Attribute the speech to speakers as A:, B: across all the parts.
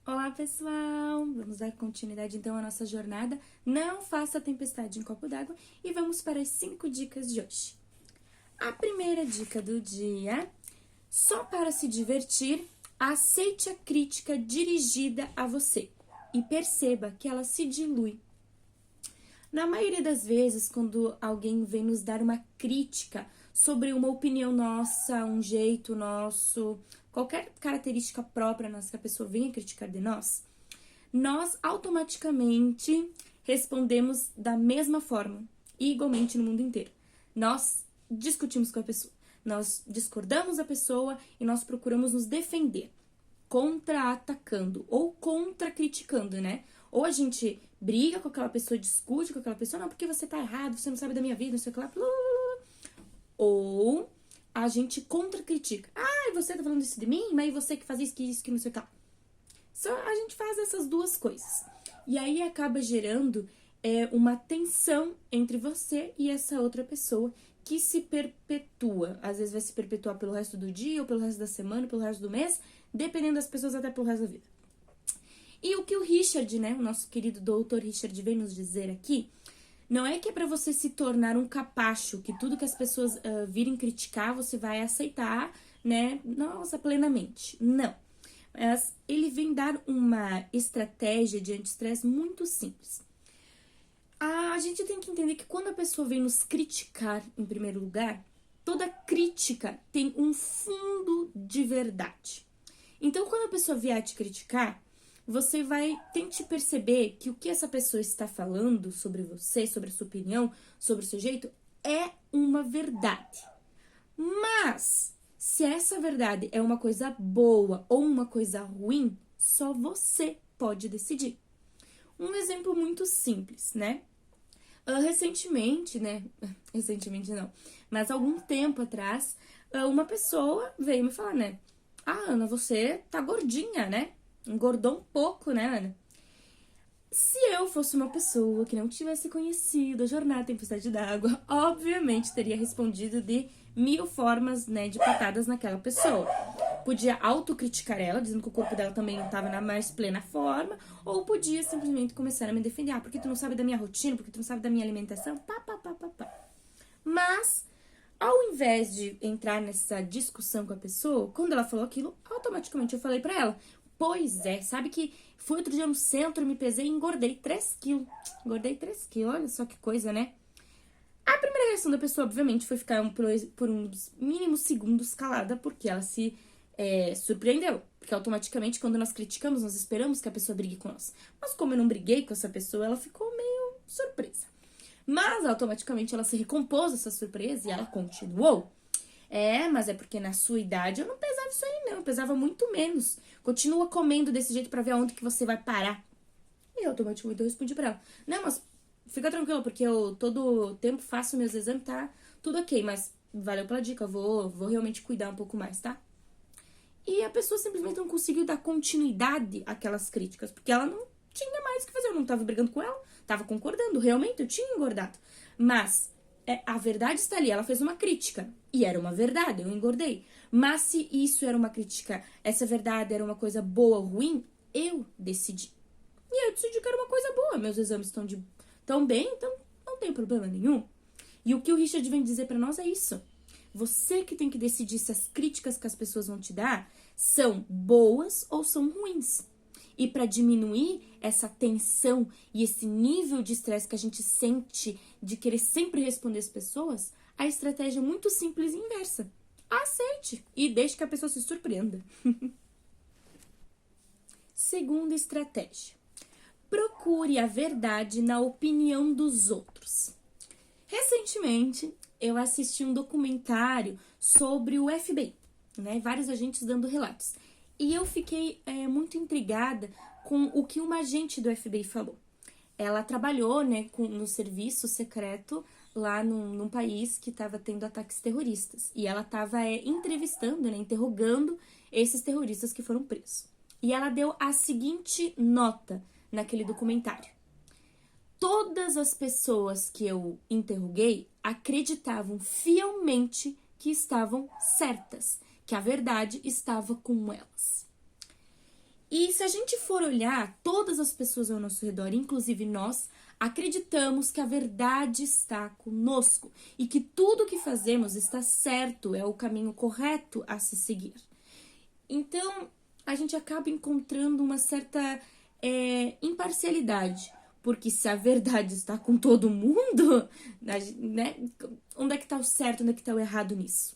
A: Olá, pessoal! Vamos dar continuidade então à nossa jornada. Não faça tempestade em copo d'água e vamos para as 5 dicas de hoje. A primeira dica do dia: só para se divertir, aceite a crítica dirigida a você e perceba que ela se dilui. Na maioria das vezes, quando alguém vem nos dar uma crítica sobre uma opinião nossa, um jeito nosso, qualquer característica própria nossa que a pessoa venha criticar de nós automaticamente respondemos da mesma forma, igualmente no mundo inteiro. Nós discutimos com a pessoa, nós discordamos da pessoa e nós procuramos nos defender, contra-atacando ou contra-criticando, né? Ou a gente briga com aquela pessoa, discute com aquela pessoa, não, porque você tá errado, você não sabe da minha vida, não sei o que lá, blá, blá, blá. Ou a gente contra-critica. Ah, você tá falando isso de mim? Mas você que faz isso, que não sei o que lá. Só a gente faz essas duas coisas. E aí acaba gerando uma tensão entre você e essa outra pessoa que se perpetua. Às vezes vai se perpetuar pelo resto do dia, ou pelo resto da semana, pelo resto do mês, dependendo das pessoas, até pelo resto da vida. E o que o Richard, né, o nosso querido doutor Richard, vem nos dizer aqui, não é que é pra você se tornar um capacho, que tudo que as pessoas virem criticar, você vai aceitar, né, nossa, plenamente. Não. Mas ele vem dar uma estratégia de anti-estresse muito simples. A gente tem que entender que quando a pessoa vem nos criticar, em primeiro lugar, toda crítica tem um fundo de verdade. Então, quando a pessoa vier te criticar, você vai tente perceber que o que essa pessoa está falando sobre você, sobre a sua opinião, sobre o seu jeito, é uma verdade. Mas, se essa verdade é uma coisa boa ou uma coisa ruim, só você pode decidir. Um exemplo muito simples, né? Recentemente, né? Recentemente não, mas algum tempo atrás, uma pessoa veio me falar, né? Ah, Ana, você tá gordinha, né? Engordou um pouco, né, Ana? Se eu fosse uma pessoa que não tivesse conhecido a jornada Tempestade d'Água, obviamente teria respondido de 1000 formas, né, de patadas naquela pessoa. Podia autocriticar ela, dizendo que o corpo dela também não estava na mais plena forma, ou podia simplesmente começar a me defender. Ah, porque tu não sabe da minha rotina, porque tu não sabe da minha alimentação, pá, pá, pá, pá, pá. Mas, ao invés de entrar nessa discussão com a pessoa, quando ela falou aquilo, automaticamente eu falei pra ela, pois é, sabe que fui outro dia no centro, me pesei e engordei 3 quilos. Engordei 3 quilos, olha só que coisa, né? A primeira reação da pessoa, obviamente, foi ficar por uns mínimos segundos calada, porque ela se surpreendeu. Porque automaticamente, quando nós criticamos, nós esperamos que a pessoa brigue com nós. Mas como eu não briguei com essa pessoa, ela ficou meio surpresa. Mas automaticamente ela se recompôs dessa surpresa e ela continuou. Mas é porque na sua idade eu não pesava isso aí, não. Eu pesava muito menos. Continua comendo desse jeito pra ver aonde que você vai parar. E automaticamente eu respondi pra ela: não, mas fica tranquilo, porque eu todo tempo faço meus exames, tá tudo ok. Mas valeu pela dica, eu vou realmente cuidar um pouco mais, tá? E a pessoa simplesmente não conseguiu dar continuidade àquelas críticas, porque ela não tinha mais o que fazer. Eu não tava brigando com ela, tava concordando. Realmente, eu tinha engordado. Mas a verdade está ali. Ela fez uma crítica. E era uma verdade, eu engordei. Mas se isso era uma crítica, essa verdade era uma coisa boa ou ruim, eu decidi. E eu decidi que era uma coisa boa. Meus exames tão bem, então não tem problema nenhum. E o que o Richard vem dizer pra nós é isso. Você que tem que decidir se as críticas que as pessoas vão te dar são boas ou são ruins. E para diminuir essa tensão e esse nível de estresse que a gente sente de querer sempre responder as pessoas, a estratégia é muito simples e inversa. Aceite e deixe que a pessoa se surpreenda. Segunda estratégia: procure a verdade na opinião dos outros. Recentemente, eu assisti um documentário sobre o FBI, né? Vários agentes dando relatos. E eu fiquei muito intrigada com o que uma agente do FBI falou. Ela trabalhou, né, no serviço secreto lá num país que estava tendo ataques terroristas. E ela estava entrevistando, né, interrogando esses terroristas que foram presos. E ela deu a seguinte nota naquele documentário: todas as pessoas que eu interroguei acreditavam fielmente que estavam certas, que a verdade estava com elas. E se a gente for olhar, todas as pessoas ao nosso redor, inclusive nós, acreditamos que a verdade está conosco e que tudo que fazemos está certo, é o caminho correto a se seguir. Então, a gente acaba encontrando uma certa imparcialidade, porque se a verdade está com todo mundo, né, onde é que está o certo, onde é que está o errado nisso?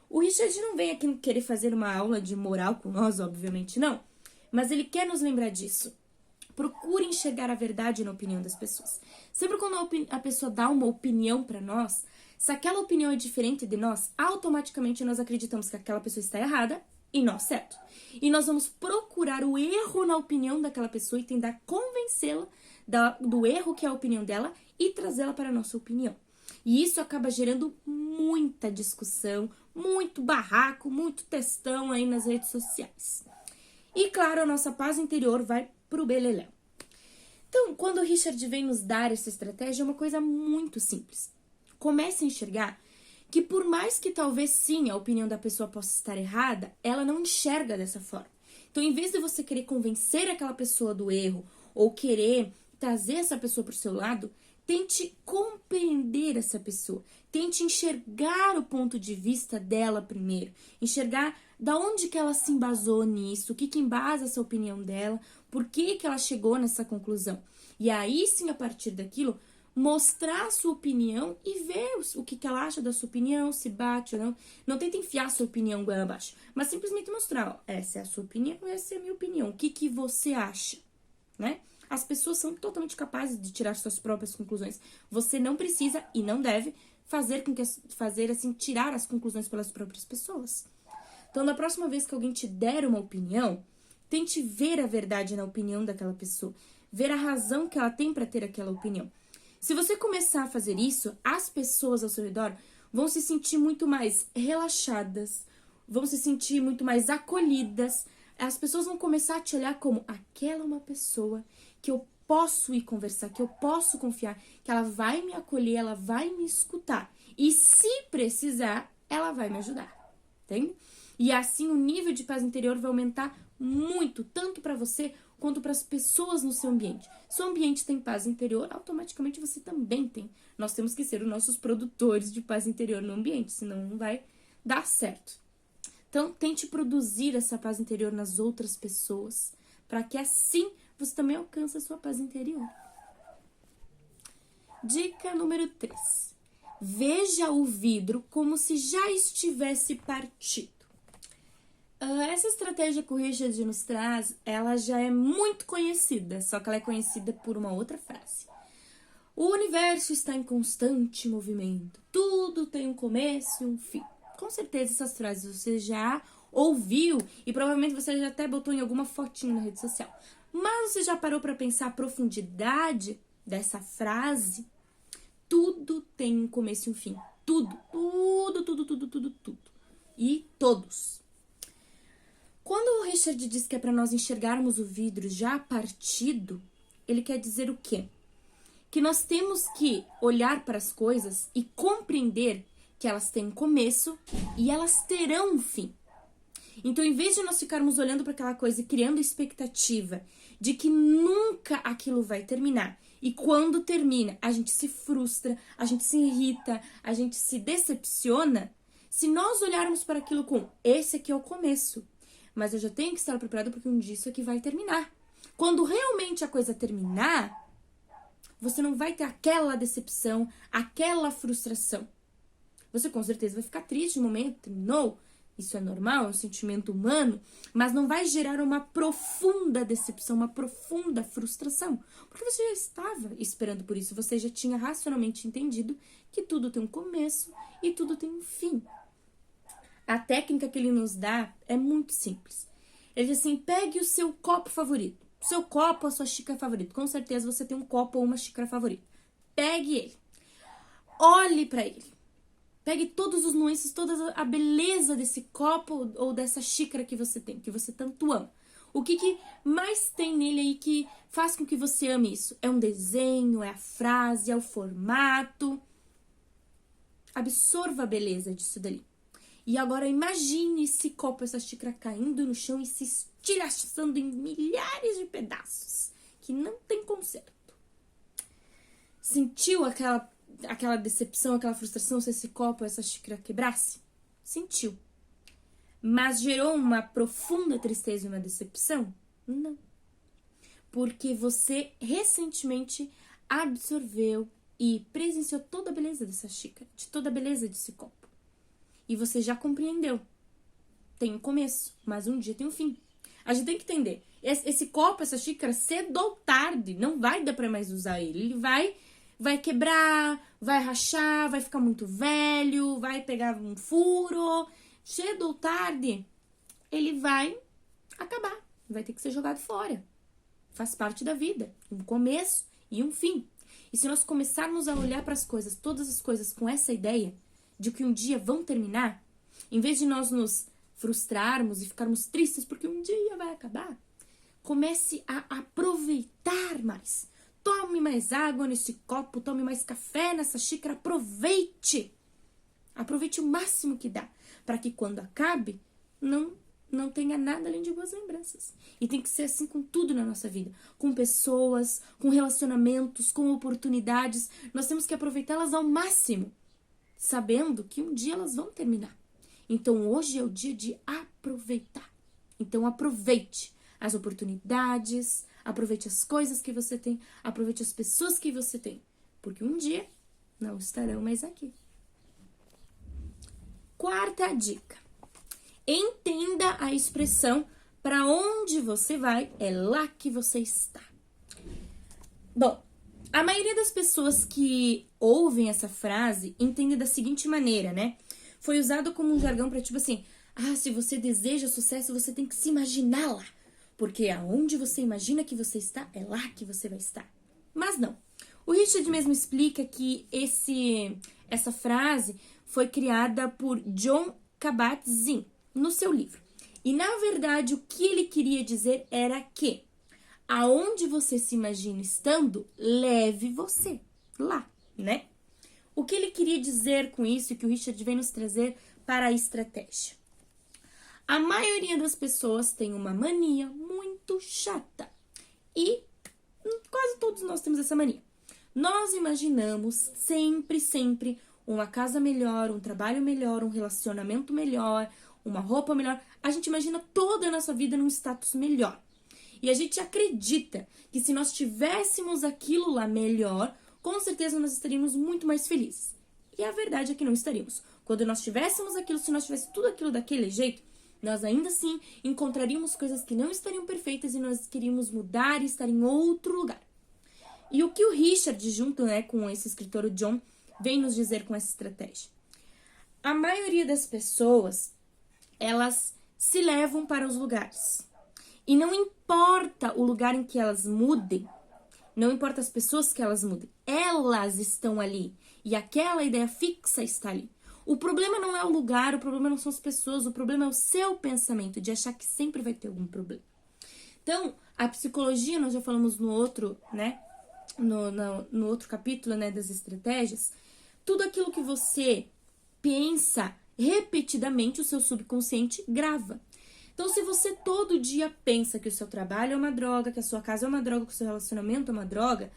A: O Richard não vem aqui querer fazer uma aula de moral com nós, obviamente não, mas ele quer nos lembrar disso. Procure enxergar a verdade na opinião das pessoas. Sempre quando a pessoa dá uma opinião para nós, se aquela opinião é diferente de nós, automaticamente nós acreditamos que aquela pessoa está errada e nós certo. E nós vamos procurar o erro na opinião daquela pessoa e tentar convencê-la do erro que é a opinião dela e trazê-la para a nossa opinião. E isso acaba gerando muita discussão, muito barraco, muito textão aí nas redes sociais. E claro, a nossa paz interior vai pro beleléu. Então, quando o Richard vem nos dar essa estratégia, é uma coisa muito simples. Comece a enxergar que por mais que talvez sim a opinião da pessoa possa estar errada, ela não enxerga dessa forma. Então, em vez de você querer convencer aquela pessoa do erro ou querer trazer essa pessoa pro seu lado, tente compreender essa pessoa. Tente enxergar o ponto de vista dela primeiro. Enxergar da onde que ela se embasou nisso, o que embasa essa opinião dela, por que ela chegou nessa conclusão. E aí sim, a partir daquilo, mostrar a sua opinião e ver o que ela acha da sua opinião, se bate ou não. Não tenta enfiar a sua opinião goela abaixo, mas simplesmente mostrar, ó, essa é a sua opinião, essa é a minha opinião. O que você acha, né? As pessoas são totalmente capazes de tirar suas próprias conclusões. Você não precisa e não deve tirar as conclusões pelas próprias pessoas. Então, da próxima vez que alguém te der uma opinião, tente ver a verdade na opinião daquela pessoa, ver a razão que ela tem para ter aquela opinião. Se você começar a fazer isso, as pessoas ao seu redor vão se sentir muito mais relaxadas, vão se sentir muito mais acolhidas. As pessoas vão começar a te olhar como aquela é uma pessoa que eu posso ir conversar, que eu posso confiar, que ela vai me acolher, ela vai me escutar. E se precisar, ela vai me ajudar, entende? E assim o nível de paz interior vai aumentar muito, tanto para você quanto para as pessoas no seu ambiente. Se o ambiente tem paz interior, automaticamente você também tem. Nós temos que ser os nossos produtores de paz interior no ambiente, senão não vai dar certo. Então, tente produzir essa paz interior nas outras pessoas, para que assim você também alcance a sua paz interior. Dica número 3. Veja o vidro como se já estivesse partido. Essa estratégia que o Richard nos traz, ela já é muito conhecida, só que ela é conhecida por uma outra frase. O universo está em constante movimento, tudo tem um começo e um fim. Com certeza essas frases você já ouviu e provavelmente você já até botou em alguma fotinho na rede social. Mas você já parou para pensar a profundidade dessa frase? Tudo tem um começo e um fim. Tudo. E todos. Quando o Richard diz que é para nós enxergarmos o vidro já partido, ele quer dizer o quê? Que nós temos que olhar para as coisas e compreender que elas têm um começo e elas terão um fim. Então, em vez de nós ficarmos olhando para aquela coisa e criando expectativa de que nunca aquilo vai terminar, e quando termina, a gente se frustra, a gente se irrita, a gente se decepciona, se nós olharmos para aquilo com esse aqui é o começo, mas eu já tenho que estar preparado porque um dia isso aqui vai terminar. Quando realmente a coisa terminar, você não vai ter aquela decepção, aquela frustração. Você com certeza vai ficar triste no momento, terminou. Isso é normal, é um sentimento humano, mas não vai gerar uma profunda decepção, uma profunda frustração. Porque você já estava esperando por isso, você já tinha racionalmente entendido que tudo tem um começo e tudo tem um fim. A técnica que ele nos dá é muito simples. Ele diz assim, pegue o seu copo favorito. O seu copo, a sua xícara favorita. Com certeza você tem um copo ou uma xícara favorita. Pegue ele. Olhe para ele. Pegue todos os nuances, toda a beleza desse copo ou dessa xícara que você tem, que você tanto ama. O que mais tem nele aí que faz com que você ame isso? É um desenho, é a frase, é o formato. Absorva a beleza disso dali. E agora imagine esse copo, essa xícara caindo no chão e se estilhaçando em milhares de pedaços, que não tem conserto. Sentiu aquela decepção, aquela frustração se esse copo, essa xícara quebrasse? Sentiu. Mas gerou uma profunda tristeza e uma decepção? Não. Porque você recentemente absorveu e presenciou toda a beleza dessa xícara, de toda a beleza desse copo. E você já compreendeu. Tem um começo, mas um dia tem um fim. A gente tem que entender. Esse copo, essa xícara, cedo ou tarde, não vai dar pra mais usar ele. Ele vai quebrar, vai rachar, vai ficar muito velho, vai pegar um furo. Cedo ou tarde, ele vai acabar. Vai ter que ser jogado fora. Faz parte da vida. Um começo e um fim. E se nós começarmos a olhar para as coisas, todas as coisas, com essa ideia de que um dia vão terminar, em vez de nós nos frustrarmos e ficarmos tristes porque um dia vai acabar, comece a aproveitar mais. Tome mais água nesse copo, tome mais café nessa xícara, aproveite. Aproveite o máximo que dá, para que quando acabe, não tenha nada além de boas lembranças. E tem que ser assim com tudo na nossa vida. Com pessoas, com relacionamentos, com oportunidades. Nós temos que aproveitá-las ao máximo, sabendo que um dia elas vão terminar. Então hoje é o dia de aproveitar. Então aproveite as oportunidades, aproveite as coisas que você tem, aproveite as pessoas que você tem. Porque um dia não estarão mais aqui. Quarta dica. Entenda a expressão para onde você vai, é lá que você está. Bom, a maioria das pessoas que ouvem essa frase entende da seguinte maneira, né? Foi usado como um jargão para tipo assim, se você deseja sucesso, você tem que se imaginar lá. Porque aonde você imagina que você está, é lá que você vai estar. Mas não. O Richard mesmo explica que essa frase foi criada por Jon Kabat-Zinn no seu livro. E, na verdade, o que ele queria dizer era que aonde você se imagina estando, leve você lá, né? O que ele queria dizer com isso, que o Richard vem nos trazer para a estratégia. A maioria das pessoas tem uma mania muito chata. E quase todos nós temos essa mania. Nós imaginamos sempre uma casa melhor, um trabalho melhor, um relacionamento melhor, uma roupa melhor. A gente imagina toda a nossa vida num status melhor. E a gente acredita que se nós tivéssemos aquilo lá melhor, com certeza nós estaríamos muito mais felizes. E a verdade é que não estaríamos. Quando nós tivéssemos aquilo, se nós tivéssemos tudo aquilo daquele jeito, nós ainda assim encontraríamos coisas que não estariam perfeitas e nós queríamos mudar e estar em outro lugar. E o que o Richard, junto com esse escritor, o Jon, vem nos dizer com essa estratégia? A maioria das pessoas, elas se levam para os lugares. E não importa o lugar em que elas mudem, não importa as pessoas que elas mudem, elas estão ali. E aquela ideia fixa está ali. O problema não é o lugar, o problema não são as pessoas, o problema é o seu pensamento de achar que sempre vai ter algum problema. Então, a psicologia, nós já falamos no outro, no outro capítulo, das estratégias, tudo aquilo que você pensa repetidamente, o seu subconsciente grava. Então, se você todo dia pensa que o seu trabalho é uma droga, que a sua casa é uma droga, que o seu relacionamento é uma droga,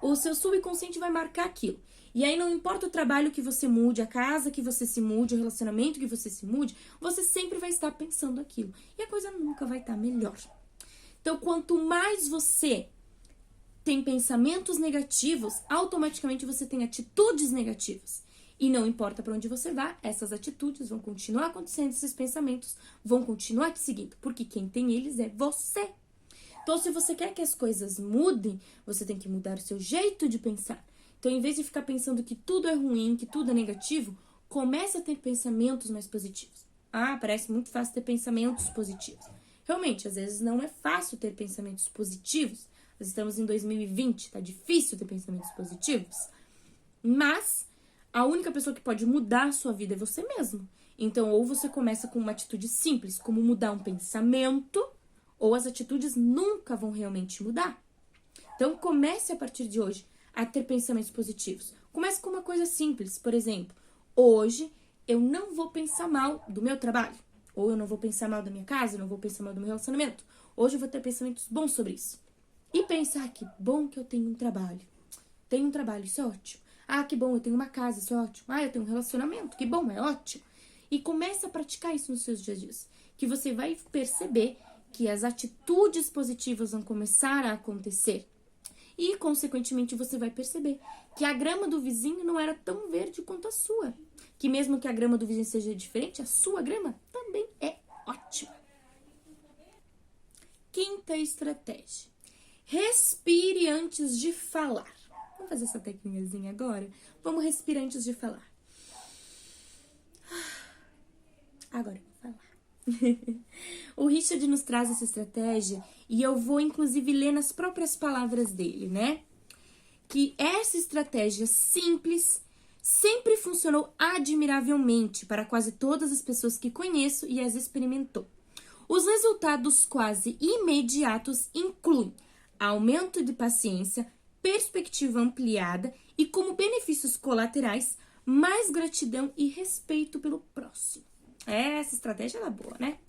A: o seu subconsciente vai marcar aquilo. E aí não importa o trabalho que você mude, a casa que você se mude, o relacionamento que você se mude, você sempre vai estar pensando aquilo. E a coisa nunca vai estar melhor. Então, quanto mais você tem pensamentos negativos, automaticamente você tem atitudes negativas. E não importa para onde você vá, essas atitudes vão continuar acontecendo, esses pensamentos vão continuar te seguindo. Porque quem tem eles é você. Então, se você quer que as coisas mudem, você tem que mudar o seu jeito de pensar. Então, em vez de ficar pensando que tudo é ruim, que tudo é negativo, comece a ter pensamentos mais positivos. Parece muito fácil ter pensamentos positivos. Realmente, às vezes não é fácil ter pensamentos positivos. Nós estamos em 2020, tá difícil ter pensamentos positivos. Mas a única pessoa que pode mudar a sua vida é você mesmo. Então, ou você começa com uma atitude simples, como mudar um pensamento, ou as atitudes nunca vão realmente mudar. Então, comece a partir de hoje a ter pensamentos positivos. Comece com uma coisa simples, por exemplo, hoje eu não vou pensar mal do meu trabalho. Ou eu não vou pensar mal da minha casa, eu não vou pensar mal do meu relacionamento. Hoje eu vou ter pensamentos bons sobre isso. E pensar, que bom que eu tenho um trabalho. Tenho um trabalho, isso é ótimo. Ah, que bom, eu tenho uma casa, isso é ótimo. Ah, eu tenho um relacionamento, que bom, é ótimo. E comece a praticar isso nos seus dias a dias. Que você vai perceber que as atitudes positivas vão começar a acontecer. E, consequentemente, você vai perceber que a grama do vizinho não era tão verde quanto a sua. Que mesmo que a grama do vizinho seja diferente, a sua grama também é ótima. Quinta estratégia. Respire antes de falar. Vamos fazer essa técnicazinha agora? Vamos respirar antes de falar. Agora eu vou falar. O Richard nos traz essa estratégia e eu vou, inclusive, ler nas próprias palavras dele, né? Que essa estratégia simples sempre funcionou admiravelmente para quase todas as pessoas que conheço e as experimentou. Os resultados quase imediatos incluem aumento de paciência, perspectiva ampliada e, como benefícios colaterais, mais gratidão e respeito pelo próximo. Essa estratégia é boa, né?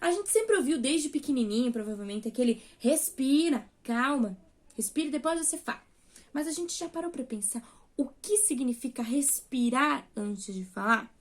A: A gente sempre ouviu desde pequenininho, provavelmente, aquele respira, calma, respira e depois você fala. Mas a gente já parou para pensar o que significa respirar antes de falar?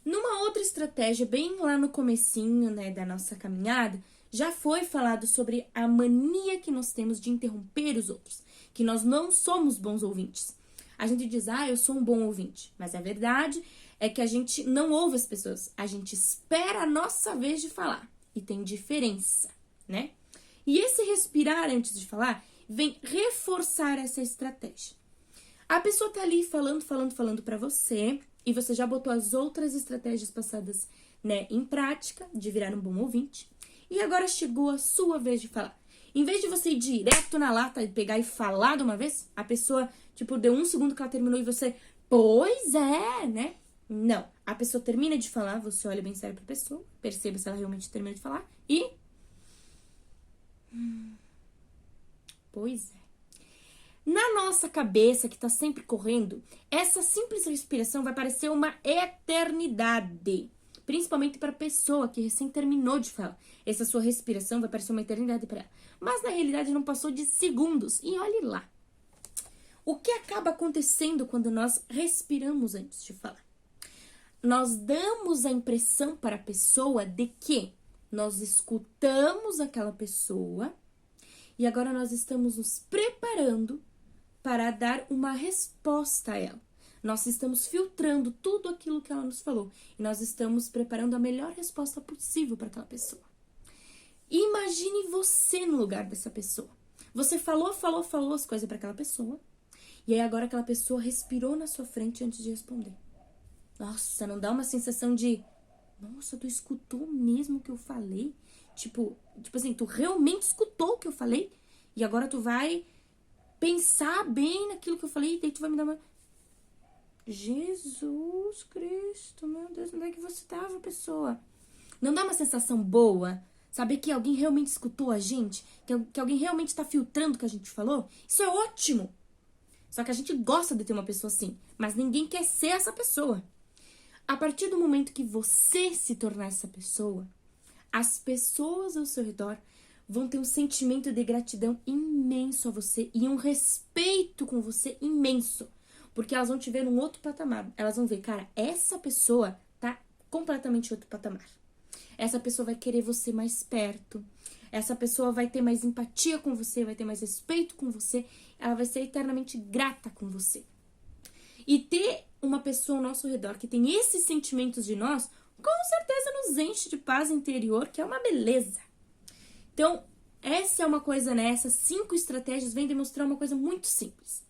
A: Numa outra estratégia, bem lá no comecinho, né, da nossa caminhada, já foi falado sobre a mania que nós temos de interromper os outros, que nós não somos bons ouvintes. A gente diz, eu sou um bom ouvinte, mas a verdade é que a gente não ouve as pessoas, a gente espera a nossa vez de falar, e tem diferença, né? E esse respirar antes de falar vem reforçar essa estratégia. A pessoa tá ali falando pra você, e você já botou as outras estratégias passadas, né, em prática, de virar um bom ouvinte. E agora chegou a sua vez de falar. Em vez de você ir direto na lata e pegar e falar de uma vez, a pessoa, deu 1 segundo que ela terminou e você, pois é, né? Não. A pessoa termina de falar, você olha bem sério pra pessoa, perceba se ela realmente terminou de falar e... Pois é. Na nossa cabeça, que tá sempre correndo, essa simples respiração vai parecer uma eternidade. Principalmente para a pessoa que recém terminou de falar. Essa sua respiração vai parecer uma eternidade para ela. Mas na realidade não passou de segundos. E olhe lá. O que acaba acontecendo quando nós respiramos antes de falar? Nós damos a impressão para a pessoa de que nós escutamos aquela pessoa e agora nós estamos nos preparando para dar uma resposta a ela. Nós estamos filtrando tudo aquilo que ela nos falou. E nós estamos preparando a melhor resposta possível para aquela pessoa. Imagine você no lugar dessa pessoa. Você falou as coisas para aquela pessoa. E aí agora aquela pessoa respirou na sua frente antes de responder. Nossa, não dá uma sensação de... Nossa, tu escutou mesmo o que eu falei? Tipo assim, tu realmente escutou o que eu falei? E agora tu vai pensar bem naquilo que eu falei e daí tu vai me dar uma... Jesus Cristo, meu Deus, onde é que você tava, pessoa? Não dá uma sensação boa? Saber que alguém realmente escutou a gente? Que alguém realmente tá filtrando o que a gente falou? Isso é ótimo! Só que a gente gosta de ter uma pessoa assim, mas ninguém quer ser essa pessoa. A partir do momento que você se tornar essa pessoa, as pessoas ao seu redor vão ter um sentimento de gratidão imenso a você e um respeito com você imenso. Porque elas vão te ver num outro patamar. Elas vão ver, cara, essa pessoa tá completamente em outro patamar. Essa pessoa vai querer você mais perto. Essa pessoa vai ter mais empatia com você, vai ter mais respeito com você. Ela vai ser eternamente grata com você. E ter uma pessoa ao nosso redor que tem esses sentimentos de nós, com certeza nos enche de paz interior, que é uma beleza. Então, essa é uma coisa, né? Essas 5 estratégias vêm demonstrar uma coisa muito simples.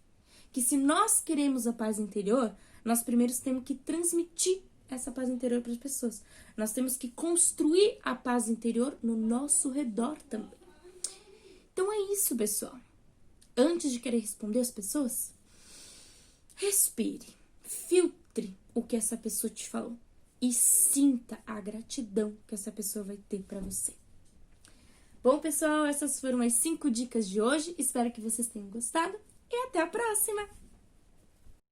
A: Que se nós queremos a paz interior, nós primeiro temos que transmitir essa paz interior para as pessoas. Nós temos que construir a paz interior no nosso redor também. Então é isso, pessoal. Antes de querer responder as pessoas, respire, filtre o que essa pessoa te falou e sinta a gratidão que essa pessoa vai ter para você. Bom, pessoal, essas foram as 5 dicas de hoje. Espero que vocês tenham gostado. E até a próxima!